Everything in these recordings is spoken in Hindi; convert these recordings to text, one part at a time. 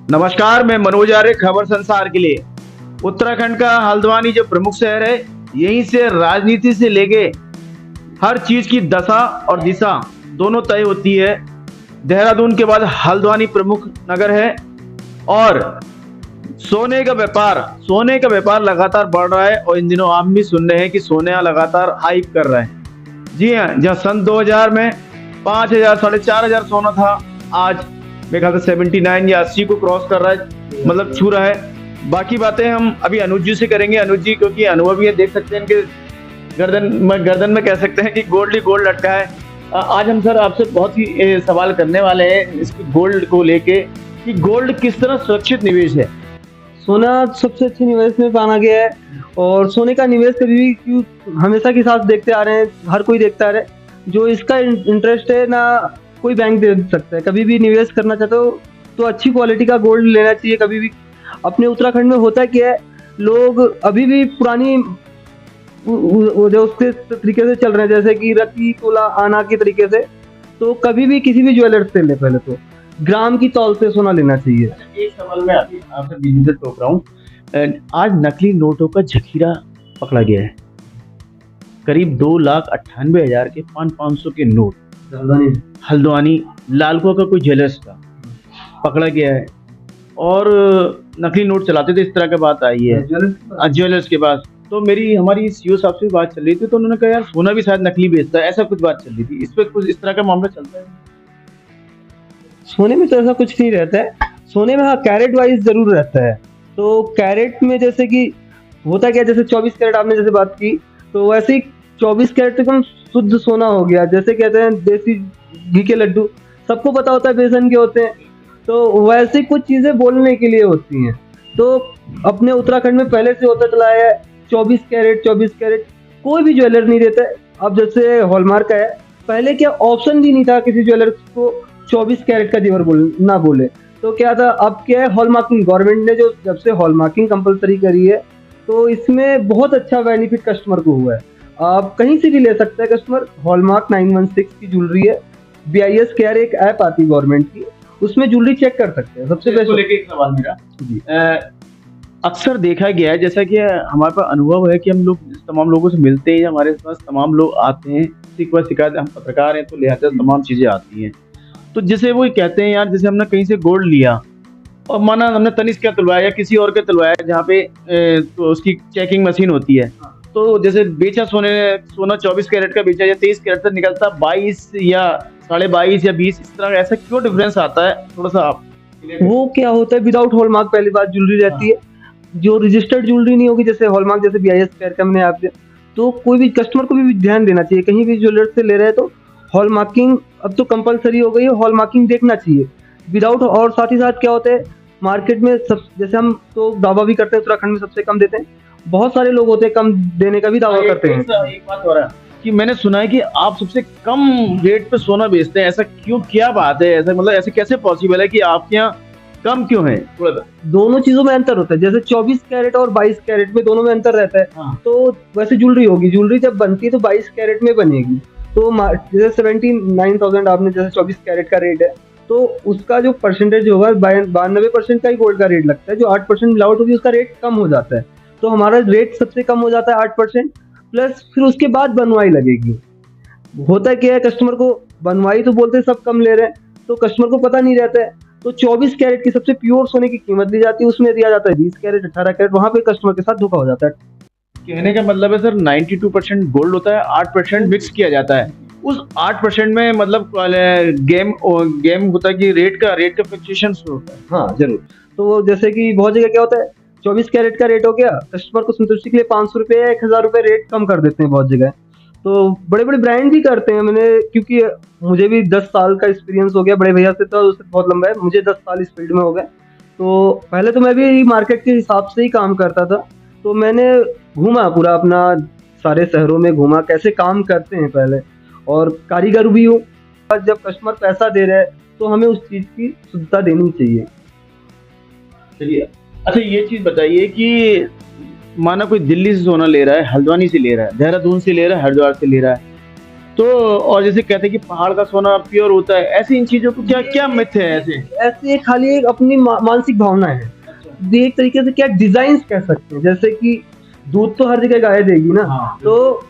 नमस्कार, मैं मनोज आर्य, खबर संसार के लिए। उत्तराखंड का हल्द्वानी जो प्रमुख शहर है, यहीं से राजनीति से लेके हर चीज की दशा और दिशा दोनों तय होती है। देहरादून के बाद हल्द्वानी प्रमुख नगर है और सोने का व्यापार लगातार बढ़ रहा है और इन दिनों आप भी सुन रहे हैं कि सोना लगातार हाइक कर रहा है। जी हाँ, जहाँ सन 2000 में 5000 4,500 सोना था, आज मेरे ख्याल से 79 या 80 को क्रॉस कर रहा है, मतलब छू रहा है। बाकी बातें हम अभी अनुज जी से करेंगे। अनुज जी क्योंकि अनुभवी है, देख सकते हैं इनके गर्दन में कह सकते हैं कि गोल्ड ही गोल्ड लटका है। आज हम सर आपसे बहुत ही सवाल करने वाले हैं इस गोल्ड को लेके कि गोल्ड किस तरह सुरक्षित निवेश है। सोना सबसे अच्छी निवेश में माना गया है और सोने का निवेश कभी भी क्यों हमेशा के साथ देखते आ रहे हैं, हर कोई देखता आ रहा है। जो इसका इंटरेस्ट है ना कोई बैंक दे सकता है। कभी भी निवेश करना चाहते हो तो अच्छी क्वालिटी का गोल्ड लेना चाहिए। कभी भी अपने उत्तराखंड में होता क्या है, लोग अभी भी पुरानी जो उसके तरीके से चल रहे हैं, जैसे कि रत्ती तोला आना के तरीके से। तो कभी भी किसी भी ज्वेलर्स से ले, पहले तो ग्राम की तौल से सोना लेना चाहिए। एक सवाल मैं आपसे बिजली से टोक रहा हूँ। आज नकली नोटों का जखीरा पकड़ा गया है। करीब 2,98,000 के 500 के नोट हल्द्वानी लालकुआ का कोई ज्वेलर्स का पकड़ा गया है और नकली नोट चलाते थे। इस तरह की बात आई है ज्वेलर्स के पास। तो हमारी सीओ साहब से बात चल रही थी, तो उन्होंने कहा यार सोना भी शायद नकली बेचता है, ऐसा कुछ बात चल रही थी। इस पे कुछ इस तरह का मामला चलता है? सोने में तो ऐसा कुछ नहीं रहता है। सोने में हाँ कैरेट वाइज जरूर रहता है। तो कैरेट में जैसे कि होता क्या, जैसे 24 कैरेट आपने जैसे बात की, तो वैसे ही 24 कैरेट एकदम शुद्ध सोना हो गया। जैसे कहते हैं देसी घी के लड्डू, सबको पता होता है बेसन के होते हैं। तो वैसे कुछ चीजें बोलने के लिए होती हैं। तो अपने उत्तराखंड में पहले से होता चला है 24 कैरेट कोई भी ज्वेलर नहीं देता है। अब जैसे हॉलमार्क का है, पहले क्या ऑप्शन भी नहीं था किसी ज्वेलर को 24 कैरेट का जेवर ना बोले। तो क्या था, अब क्या है, हॉलमार्किंग गवर्नमेंट ने जो जब से हॉलमार्किंग कंपलसरी करी है, तो इसमें बहुत अच्छा बेनिफिट कस्टमर को हुआ है। आप कहीं से भी ले सकते हैं कस्टमर। हॉलमार्क 916 की ज्वेलरी है। BIS केयर एक ऐप आती है गवर्नमेंट की, उसमें ज्वेलरी चेक कर सकते हैं। सबसे बेस्ट लेके एक सवाल मेरा जी। अक्सर देखा गया है, जैसा कि हमारे पास अनुभव है कि हम लोग तमाम लोगों से मिलते हैं, हमारे पास तमाम लोग आते हैं, कोई शिकायत, हम पत्रकार हैं तो लिहाजा तमाम चीजें आती हैं। तो जैसे वो कहते हैं यार, जैसे हमने कहीं से गोल्ड लिया और माना हमने तनिष्क का तुलवाया या किसी और के तुलवाया जहाँ पे तो उसकी चेकिंग मशीन होती है, तो जैसे बेचा सोना 24 कैरेट का बेचा या 23 कैरेट से निकलता 22 या 22.5 या 20, इस तरह ऐसा क्यों डिफरेंस आता है? थोड़ा सा आप। वो क्या होता है, विदाउट हॉलमार्क पहली बार ज्वेलरी रहती है। जो रजिस्टर्ड ज्वेलरी नहीं होगी, जैसे हॉलमार्क जैसे BIS केयर का मैंने आप, तो कोई भी कस्टमर को भी ध्यान देना चाहिए। कहीं भी ज्वेलर से ले रहे हैं तो हॉलमार्किंग अब तो कंपलसरी हो गई है, हॉलमार्किंग देखना चाहिए विदाउट। और साथ ही साथ क्या होता है मार्केट में, सब जैसे हम तो दावा भी करते हैं उत्तराखंड में सबसे कम देते हैं। बहुत सारे लोग होते हैं कम देने का भी दावा करते हैं। एक बात हो रहा है कि मैंने सुना है कि आप सबसे कम रेट पे सोना बेचते हैं, ऐसा क्यों, क्या बात है? ऐसा मतलब ऐसे कैसे पॉसिबल है कि आपके यहाँ कम क्यों है? दोनों चीजों में अंतर होता है। जैसे 24 कैरेट और 22 कैरेट में दोनों में अंतर रहता है। हाँ। तो वैसे ज्वेलरी जब बनती है तो 22 कैरेट में बनेगी। तो जैसे 79,000 आपने जैसे 24 कैरेट का रेट है, तो उसका जो परसेंटेज होगा 92% का ही गोल्ड का रेट लगता है। जो 8% मिलावट होगी उसका रेट कम हो जाता है। तो हमारा रेट सबसे कम हो जाता है 8%, प्लस फिर उसके बाद बनवाई लगेगी। होता क्या है, कस्टमर को बनवाई तो बोलते हैं सब कम ले रहे हैं, तो कस्टमर को पता नहीं रहता है। तो 24 कैरेट की सबसे प्योर सोने की कीमत ली जाती है, उसमें दिया जाता है 20 कैरेट 18 कैरेट। वहां पे कस्टमर के साथ धोखा हो जाता है। कहने का मतलब है सर 92% गोल्ड होता है, 8% मिक्स किया जाता है। उस 8% में मतलब गेम होता है कि रेट का फ्लक्चुएशन होता है। हाँ जरूर। तो जैसे कि बहुत जगह क्या होता है, 24 कैरेट का रेट हो गया, कस्टमर को संतुष्टि के लिए 500 रुपए या 1,000 रुपए रेट कम कर देते हैं बहुत जगह। तो बड़े बड़े ब्रांड भी करते हैं। मैंने, क्योंकि मुझे भी 10 साल का एक्सपीरियंस हो गया, बड़े भैया से तो उससे बहुत लंबा है, मुझे 10 साल इस फील्ड में हो गए। तो पहले तो मैं भी मार्केट के हिसाब से ही काम करता था। तो मैंने घूमा पूरा अपना, सारे शहरों में घूमा कैसे काम करते हैं पहले, और कारीगर भी हूँ। जब कस्टमर पैसा दे रहे हैं तो हमें उस चीज की शुद्धता देनी चाहिए। चलिए, अच्छा ये चीज बताइए कि माना कोई दिल्ली से सोना ले रहा है, हल्द्वानी से ले रहा है, देहरादून से ले रहा है, हरिद्वार से ले रहा है, तो और जैसे कहते हैं कि पहाड़ का सोना प्योर होता है, ऐसी इन चीजों को क्या क्या मिथ है ऐसे? ऐसे खाली एक अपनी मानसिक भावना है। ये एक तरीके से क्या डिजाइन कह सकते हैं, जैसे कि दूध तो हर जगह गाय देगी ना। हाँ, तो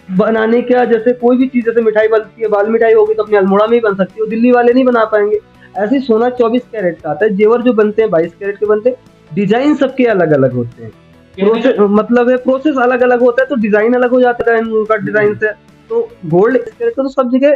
बनाने का जैसे कोई भी चीज, जैसे मिठाई बनती है, बाल मिठाई होगी तो अपने अल्मोड़ा में ही बन सकती है, वो दिल्ली वाले नहीं बना पाएंगे। ऐसे ही सोना 24 कैरेट का आता है, जेवर जो बनते हैं 22 कैरेट के बनते हैं, डिजाइन सबके अलग अलग होते हैं। प्रोसेस मतलब है, प्रोसेस अलग अलग होता है तो डिजाइन अलग हो जाता है उनका डिजाइन से। तो गोल्ड कैरेट का तो सब जगह,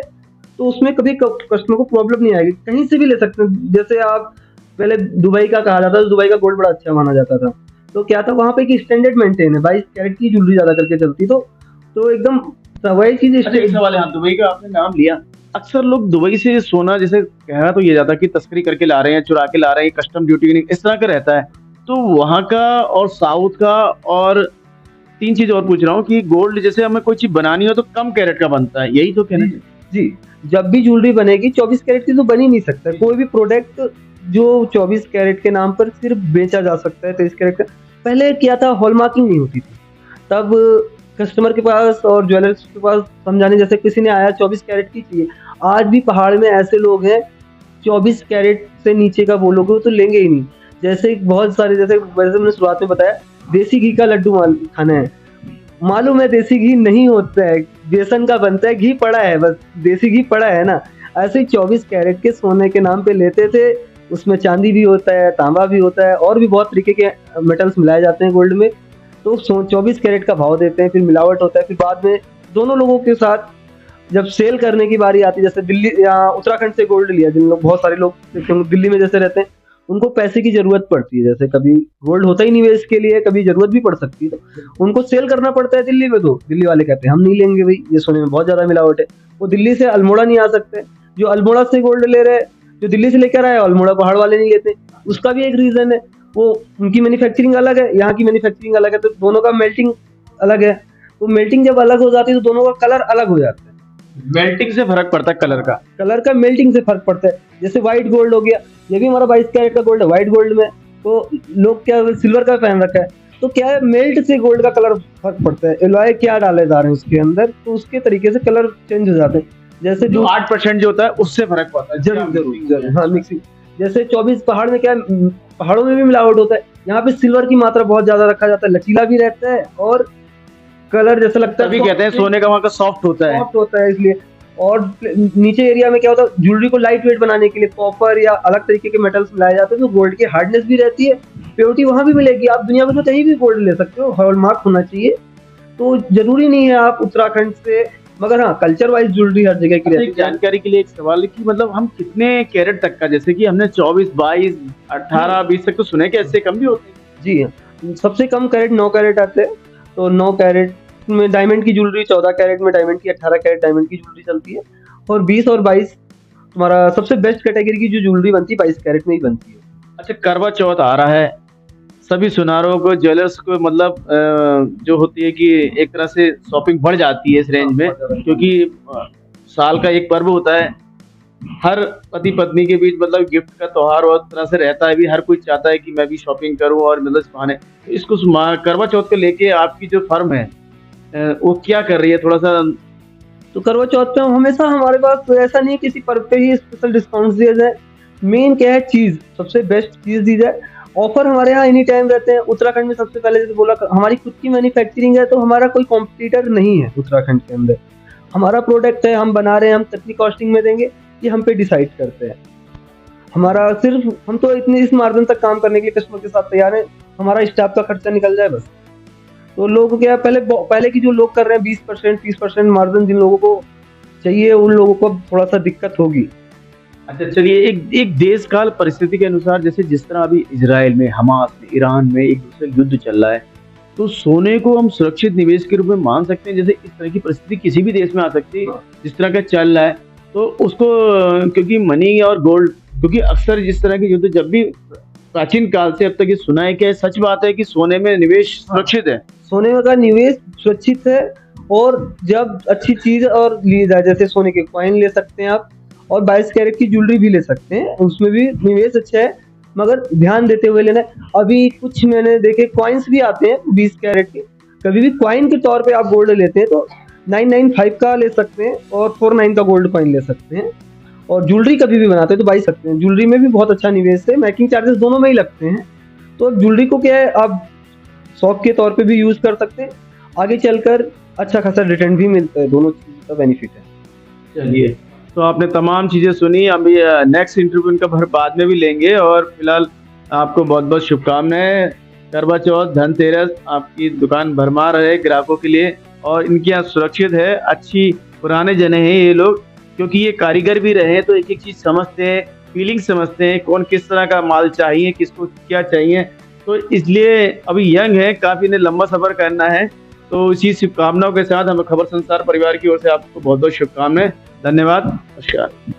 तो उसमें कभी कस्टमर को प्रॉब्लम नहीं आएगी, कहीं से भी ले सकते हैं। जैसे आप पहले दुबई का कहा जाता था, दुबई का गोल्ड बड़ा अच्छा माना जाता था। तो क्या था, वहाँ पे एक स्टैंडर्ड मेंटेन है, 22 कैरेट की ज्वेलरी ज्यादा करके चलती। तो एकदम वही चीज। अच्छा एक सवाल है, हाँ दुबई का आपने नाम लिया, अक्सर लोग दुबई से सोना जैसे कहना तो ये जाता है कि तस्करी करके ला रहे हैं, चुरा के ला रहे हैं, कस्टम ड्यूटी नहीं इस तरह का रहता है। तो वहाँ का और साउथ का, और तीन चीज और पूछ रहा हूँ कि गोल्ड जैसे हमें कोई चीज बनानी हो तो कम कैरेट का बनता है, यही तो कहना जी, है? जी, जब भी ज्वेलरी बनेगी 24 कैरेट की तो बन ही नहीं सकता। कोई भी प्रोडक्ट जो 24 कैरेट के नाम पर सिर्फ बेचा जा सकता है 23 कैरेट का। पहले क्या था, हॉलमार्किंग नहीं होती थी, तब कस्टमर के पास और ज्वेलर्स के पास समझाने, जैसे किसी ने आया 24 कैरेट की चाहिए। आज भी पहाड़ में ऐसे लोग हैं, 24 कैरेट से नीचे का बोलोगे तो लेंगे ही नहीं। जैसे बहुत सारे, जैसे मैंने शुरुआत में बताया, देसी घी का लड्डू खाना है, मालूम है देसी घी नहीं होता है, बेसन का बनता है, घी पड़ा है, बस देसी घी पड़ा है ना। ऐसे ही 24 कैरेट के सोने के नाम पे लेते थे, उसमें चांदी भी होता है, तांबा भी होता है, और भी बहुत तरीके के मेटल्स मिलाए जाते हैं गोल्ड में। तो 24 कैरेट का भाव देते हैं, फिर मिलावट होता है, फिर बाद में दोनों लोगों के साथ जब सेल करने की बारी आती है, जैसे दिल्ली या उत्तराखंड से गोल्ड लिया, जिन लोग, बहुत सारे लोग दिल्ली में जैसे रहते हैं, उनको पैसे की जरूरत पड़ती है, जैसे कभी गोल्ड होता ही निवेश के लिए, कभी जरूरत भी पड़ सकती है, तो उनको सेल करना पड़ता है दिल्ली में। तो दिल्ली वाले कहते हैं हम नहीं लेंगे भाई, ये सोने में बहुत ज्यादा मिलावट है। वो दिल्ली से अल्मोड़ा नहीं आ सकते, जो अल्मोड़ा से गोल्ड ले रहे हैं, जो दिल्ली से लेकर आए, अल्मोड़ा पहाड़ वाले नहीं लेते। उसका भी एक रीजन है, वो उनकी मैन्युफैक्चरिंग अलग है, यहाँ की मैन्युफैक्चरिंग अलग है, तो दोनों का मेल्टिंग अलग है। तो मेल्टिंग जब अलग हो जाती है तो दोनों का कलर अलग हो जाता है। मेल्टिंग से फर्क पड़ता है कलर का मेल्टिंग से फर्क पड़ता है। जैसे व्हाइट गोल्ड हो गया, ये भी हमारा 22 कैरेट का गोल्ड है, व्हाइट गोल्ड में तो लोग क्या सिल्वर का पहन रखा है, तो क्या है, मेल्ट से गोल्ड का कलर फर्क पड़ता है, एलॉय क्या डाले जा रहे हैं उसके अंदर, तो उसके तरीके से कलर चेंज हो जाते हैं। जैसे जो 8% जो होता है उससे फर्क पड़ता है। जरूर, हाँ, मिक्सिंग। जैसे 24 पहाड़ में क्या, पहाड़ों में भी मिलावट होता है, यहाँ पे सिल्वर की मात्रा बहुत ज्यादा रखा जाता है, लचीला भी रहता है, और कलर जैसा लगता है, तभी कहते हैं सोने का वहाँ का सॉफ्ट होता है इसलिए। और नीचे एरिया में क्या होता है, ज्वेलरी को लाइट वेट बनाने के लिए कॉपर या अलग तरीके के मेटल्स मिलाए जाते हैं, तो गोल्ड की हार्डनेस भी रहती है, प्योरिटी वहां भी मिलेगी। आप दुनिया में तो कहीं भी गोल्ड ले सकते हो, हॉलमार्क होना चाहिए, तो जरूरी नहीं है आप उत्तराखंड से, मगर हाँ, कल्चर वाइज ज्वेलरी हर जगह की रहती है। जानकारी के लिए एक सवाल है कि मतलब हम कितने कैरेट तक का, जैसे कि हमने 24, 22, 18, 20 तक तो सुने कि इससे कम भी होते हैं? जी, सबसे कम कैरेट 9 कैरेट आते हैं, तो 9 कैरेट में डायमंड की ज्वेलरी, 14 कैरेट में डायमंड की, 18 कैरेट डायमंड की ज्वेलरी चलती है, और 20 और 22 तुम्हारा सबसे बेस्ट कैटेगरी की जो ज्वेलरी बनती है 22 कैरेट में ही बनती है। अच्छा, करवा चौथ आ रहा है, सभी सुनारों को, ज्वेलर्स को, मतलब जो होती है कि एक तरह से शॉपिंग बढ़ जाती है इस रेंज में, क्योंकि साल का एक पर्व होता है, हर पति पत्नी के बीच मतलब गिफ्ट का त्योहार और तरह से रहता है भी, हर कोई चाहता है कि मैं भी शॉपिंग करूं और मतलब इस बहाने। तो इसको करवा चौथ को लेके आपकी जो फर्म है वो क्या कर रही है, थोड़ा सा? तो करवा चौथ पे हमेशा हमारे पास ऐसा नहीं है किसी पर्व पे ही स्पेशल डिस्काउंट दिया जाए, मेन क्या है, चीज सबसे बेस्ट चीज दी जाए। ऑफर हमारे यहाँ एनी टाइम रहते हैं। उत्तराखंड में सबसे पहले जैसे बोला, हमारी खुद की मैन्युफैक्चरिंग है, तो हमारा कोई कॉम्पिटिटर नहीं है उत्तराखंड के अंदर। हमारा प्रोडक्ट है, हम बना रहे हैं, हम कितनी कॉस्टिंग में देंगे ये हम पे डिसाइड करते हैं। हमारा सिर्फ, हम तो इतनी इस मार्जिन तक काम करने के लिए कस्टमर के साथ तैयार है, हमारा स्टाफ का खर्चा निकल जाए बस। तो लोग क्या, पहले की जो लोग कर रहे हैं 20%, 30% मार्जिन जिन लोगों को चाहिए, उन लोगों को थोड़ा सा दिक्कत होगी। अच्छा चलिए, एक देश काल परिस्थिति के अनुसार, जैसे जिस तरह अभी इजराइल में, हमास में, ईरान में एक दूसरे युद्ध चल रहा है, तो सोने को हम सुरक्षित निवेश के रूप में मान सकते हैं? जैसे इस तरह की परिस्थिति किसी भी देश में आ सकती है जिस तरह का चल रहा है, तो उसको, क्योंकि मनी और गोल्ड, क्योंकि अक्सर जिस तरह के युद्ध जब भी प्राचीन काल से अब तक ये सुना है, क्या सच बात है कि सोने में निवेश सुरक्षित है? सोने का निवेश सुरक्षित है, और जब अच्छी चीज और ली जाए, जैसे सोने के कॉइन ले सकते हैं आप, और 22 कैरेट की ज्वेलरी भी ले सकते हैं, उसमें भी निवेश अच्छा है, मगर ध्यान देते हुए लेना है। अभी कुछ मैंने देखे कॉइन्स भी आते हैं 20 कैरेट के, कभी भी कॉइन के तौर पे आप गोल्ड लेते हैं तो 995 का ले सकते हैं और 49 का गोल्ड कॉइन ले सकते हैं। और ज्वेलरी कभी भी बनाते हैं तो भाई सकते हैं, ज्वेलरी में भी बहुत अच्छा निवेश है, मेकिंग चार्जेस दोनों में ही लगते हैं। तो ज्वेलरी को क्या है, आप शौक के तौर पे भी यूज कर सकते हैं, आगे चलकर अच्छा खासा रिटर्न भी मिलता है, दोनों चीज का बेनिफिट है। चलिए, तो आपने तमाम चीज़ें सुनी। अभी नेक्स्ट इंटरव्यू इनका भर बाद में भी लेंगे, और फिलहाल आपको बहुत बहुत शुभकामनाएं। करवा चौथ, धनतेरस आपकी दुकान भरमार रहे ग्राहकों के लिए, और इनके यहाँ सुरक्षित है। अच्छी पुराने जने हैं ये लोग, क्योंकि ये कारीगर भी रहे हैं तो एक एक चीज़ समझते हैं, फीलिंग समझते हैं, कौन किस तरह का माल चाहिए, किसको क्या चाहिए। तो इसलिए अभी यंग है, काफ़ी इन्हें लंबा सफ़र करना है। तो इसी शुभकामनाओं के साथ हमें खबर संसार परिवार की ओर से आपको बहुत बहुत शुभकामनाएं। धन्यवाद, नमस्कार।